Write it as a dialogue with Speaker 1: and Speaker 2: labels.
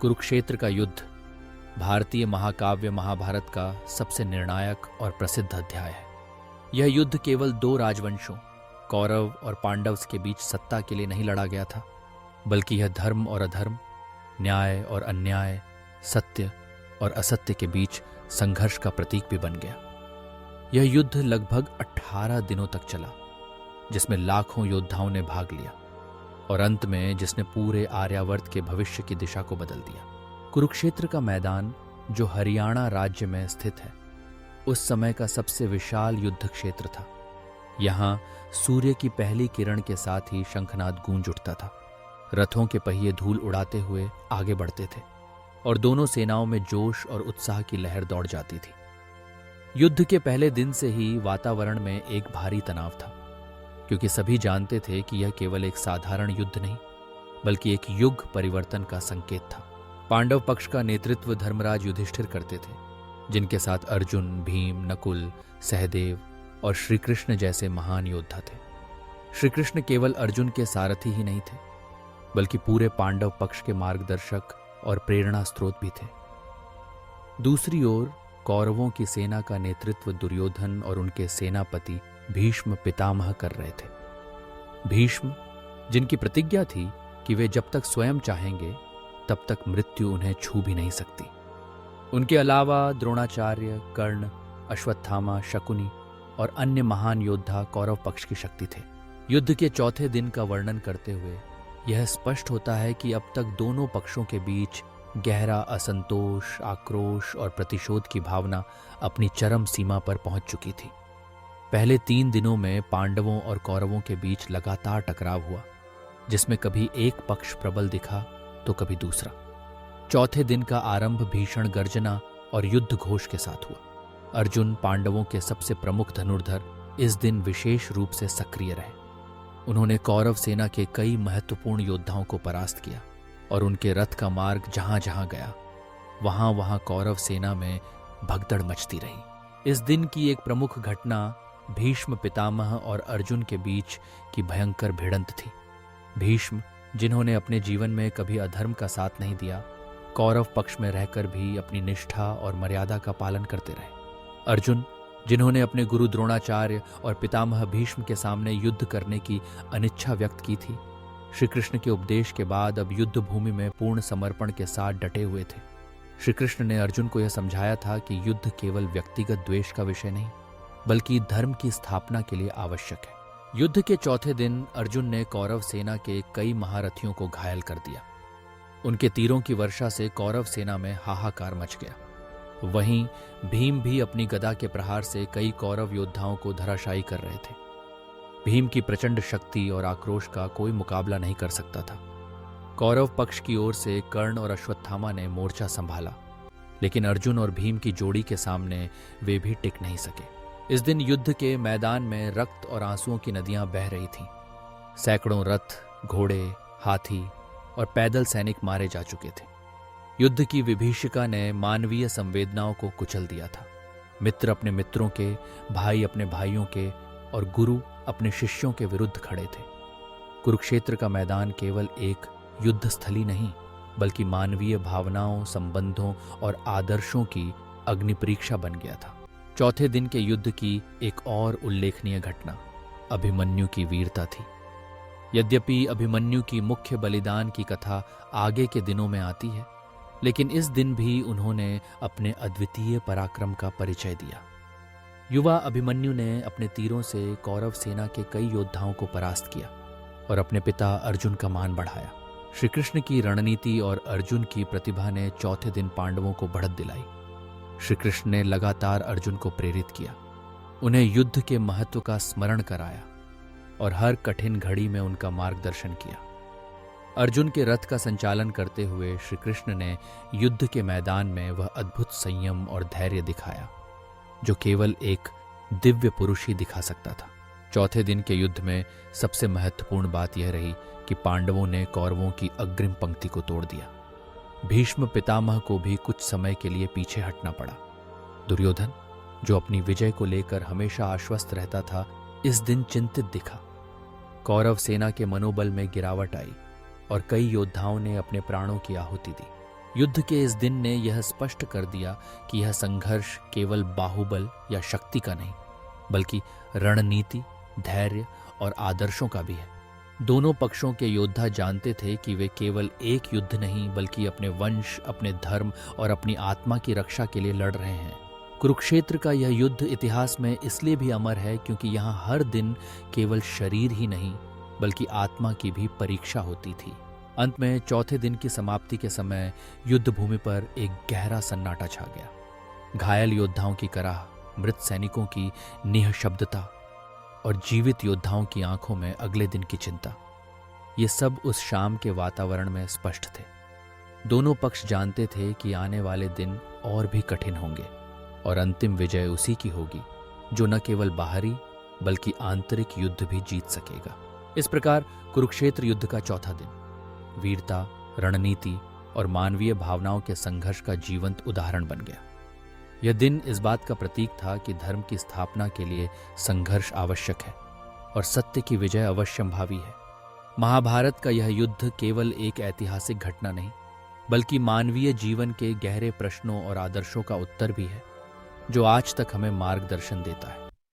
Speaker 1: कुरुक्षेत्र का युद्ध भारतीय महाकाव्य महाभारत का सबसे निर्णायक और प्रसिद्ध अध्याय है। यह युद्ध केवल दो राजवंशों कौरव और पांडव के बीच सत्ता के लिए नहीं लड़ा गया था, बल्कि यह धर्म और अधर्म, न्याय और अन्याय, सत्य और असत्य के बीच संघर्ष का प्रतीक भी बन गया। यह युद्ध लगभग 18 दिनों तक चला, जिसमें लाखों योद्धाओं ने भाग लिया और अंत में जिसने पूरे आर्यावर्त के भविष्य की दिशा को बदल दिया। कुरुक्षेत्र का मैदान, जो हरियाणा राज्य में स्थित है, उस समय का सबसे विशाल युद्ध क्षेत्र था। यहां सूर्य की पहली किरण के साथ ही शंखनाद गूंज उठता था। रथों के पहिए धूल उड़ाते हुए आगे बढ़ते थे और दोनों सेनाओं में जोश और उत्साह की लहर दौड़ जाती थी। युद्ध के पहले दिन से ही वातावरण में एक भारी तनाव था, क्योंकि सभी जानते थे कि यह केवल एक साधारण युद्ध नहीं, बल्कि एक युग परिवर्तन का संकेत था। पांडव पक्ष का नेतृत्व धर्मराज युधिष्ठिर करते थे, जिनके साथ अर्जुन, भीम, नकुल, सहदेव और श्री कृष्ण जैसे महान योद्धा थे। श्री कृष्ण केवल अर्जुन के सारथी ही नहीं थे, बल्कि पूरे पांडव पक्ष के मार्गदर्शक और प्रेरणा स्रोत भी थे। दूसरी ओर कौरवों की सेना का नेतृत्व दुर्योधन और उनके सेनापति भीष्म पितामह कर रहे थे। भीष्म, जिनकी प्रतिज्ञा थी कि वे जब तक स्वयं चाहेंगे तब तक मृत्यु उन्हें छू भी नहीं सकती। उनके अलावा द्रोणाचार्य, कर्ण, अश्वत्थामा, शकुनी और अन्य महान योद्धा कौरव पक्ष की शक्ति थे। युद्ध के चौथे दिन का वर्णन करते हुए यह स्पष्ट होता है कि अब तक दोनों पक्षों के बीच गहरा असंतोष, आक्रोश और प्रतिशोध की भावना अपनी चरम सीमा पर पहुंच चुकी थी। पहले 3 दिनों में पांडवों और कौरवों के बीच लगातार टकराव हुआ, जिसमें कभी एक पक्ष प्रबल दिखा तो कभी दूसरा। चौथे दिन का आरंभ भीषण गर्जना और युद्ध घोष के साथ हुआ। अर्जुन, पांडवों के सबसे प्रमुख धनुर्धर, इस दिन विशेष रूप से सक्रिय रहे। उन्होंने कौरव सेना के कई महत्वपूर्ण योद्धाओं को परास्त किया और उनके रथ का मार्ग जहां जहां गया, वहां वहां कौरव सेना में भगदड़ मचती रही। इस दिन की एक प्रमुख घटना भीष्म पितामह और अर्जुन के बीच की भयंकर भिड़ंत थी। भीष्म, जिन्होंने अपने जीवन में कभी अधर्म का साथ नहीं दिया, कौरव पक्ष में रहकर भी अपनी निष्ठा और मर्यादा का पालन करते रहे। अर्जुन, जिन्होंने अपने गुरु द्रोणाचार्य और पितामह भीष्म के सामने युद्ध करने की अनिच्छा व्यक्त की थी, श्री कृष्ण के उपदेश के बाद अब युद्ध भूमि में पूर्ण समर्पण के साथ डटे हुए थे। श्री कृष्ण ने अर्जुन को यह समझाया था कि युद्ध केवल व्यक्तिगत द्वेष का विषय नहीं, बल्कि धर्म की स्थापना के लिए आवश्यक है। युद्ध के चौथे दिन अर्जुन ने कौरव सेना के कई महारथियों को घायल कर दिया। उनके तीरों की वर्षा से कौरव सेना में हाहाकार मच गया। वहीं भीम भी अपनी गदा के प्रहार से कई कौरव योद्धाओं को धराशायी कर रहे थे। भीम की प्रचंड शक्ति और आक्रोश का कोई मुकाबला नहीं कर सकता था। कौरव पक्ष की ओर से कर्ण और अश्वत्थामा ने मोर्चा संभाला, लेकिन अर्जुन और भीम की जोड़ी के सामने वे भी टिक नहीं सके। इस दिन युद्ध के मैदान में रक्त और आंसुओं की नदियां बह रही थीं। सैकड़ों रथ, घोड़े, हाथी और पैदल सैनिक मारे जा चुके थे। युद्ध की विभीषिका ने मानवीय संवेदनाओं को कुचल दिया था। मित्र अपने मित्रों के, भाई अपने भाइयों के और गुरु अपने शिष्यों के विरुद्ध खड़े थे। कुरुक्षेत्र का मैदान केवल एक युद्ध स्थली नहीं, बल्कि मानवीय भावनाओं, संबंधों और आदर्शों की अग्नि परीक्षा बन गया था। चौथे दिन के युद्ध की एक और उल्लेखनीय घटना अभिमन्यु की वीरता थी। यद्यपि अभिमन्यु की मुख्य बलिदान की कथा आगे के दिनों में आती है, लेकिन इस दिन भी उन्होंने अपने अद्वितीय पराक्रम का परिचय दिया। युवा अभिमन्यु ने अपने तीरों से कौरव सेना के कई योद्धाओं को परास्त किया और अपने पिता अर्जुन का मान बढ़ाया। श्री कृष्ण की रणनीति और अर्जुन की प्रतिभा ने चौथे दिन पांडवों को बढ़त दिलाई। श्री कृष्ण ने लगातार अर्जुन को प्रेरित किया, उन्हें युद्ध के महत्व का स्मरण कराया और हर कठिन घड़ी में उनका मार्गदर्शन किया। अर्जुन के रथ का संचालन करते हुए श्री कृष्ण ने युद्ध के मैदान में वह अद्भुत संयम और धैर्य दिखाया जो केवल एक दिव्य पुरुष ही दिखा सकता था। चौथे दिन के युद्ध में सबसे महत्वपूर्ण बात यह रही कि पांडवों ने कौरवों की अग्रिम पंक्ति को तोड़ दिया। भीष्म पितामह को भी कुछ समय के लिए पीछे हटना पड़ा। दुर्योधन, जो अपनी विजय को लेकर हमेशा आश्वस्त रहता था, इस दिन चिंतित दिखा। कौरव सेना के मनोबल में गिरावट आई और कई योद्धाओं ने अपने प्राणों की आहुति दी। युद्ध के इस दिन ने यह स्पष्ट कर दिया कि यह संघर्ष केवल बाहुबल या शक्ति का नहीं, बल्कि रणनीति, धैर्य और आदर्शों का भी है। दोनों पक्षों के योद्धा जानते थे कि वे केवल एक युद्ध नहीं, बल्कि अपने वंश, अपने धर्म और अपनी आत्मा की रक्षा के लिए लड़ रहे हैं। कुरुक्षेत्र का यह युद्ध इतिहास में इसलिए भी अमर है क्योंकि यहाँ हर दिन केवल शरीर ही नहीं, बल्कि आत्मा की भी परीक्षा होती थी। अंत में चौथे दिन की समाप्ति के समय युद्ध भूमि पर एक गहरा सन्नाटा छा गया। घायल योद्धाओं की कराह, मृत सैनिकों की निःशब्दता और जीवित योद्धाओं की आंखों में अगले दिन की चिंता, ये सब उस शाम के वातावरण में स्पष्ट थे। दोनों पक्ष जानते थे कि आने वाले दिन और भी कठिन होंगे और अंतिम विजय उसी की होगी जो न केवल बाहरी बल्कि आंतरिक युद्ध भी जीत सकेगा। इस प्रकार कुरुक्षेत्र युद्ध का चौथा दिन वीरता, रणनीति और मानवीय भावनाओं के संघर्ष का जीवंत उदाहरण बन गया। यह दिन इस बात का प्रतीक था कि धर्म की स्थापना के लिए संघर्ष आवश्यक है और सत्य की विजय अवश्यंभावी है। महाभारत का यह युद्ध केवल एक ऐतिहासिक घटना नहीं, बल्कि मानवीय जीवन के गहरे प्रश्नों और आदर्शों का उत्तर भी है, जो आज तक हमें मार्गदर्शन देता है।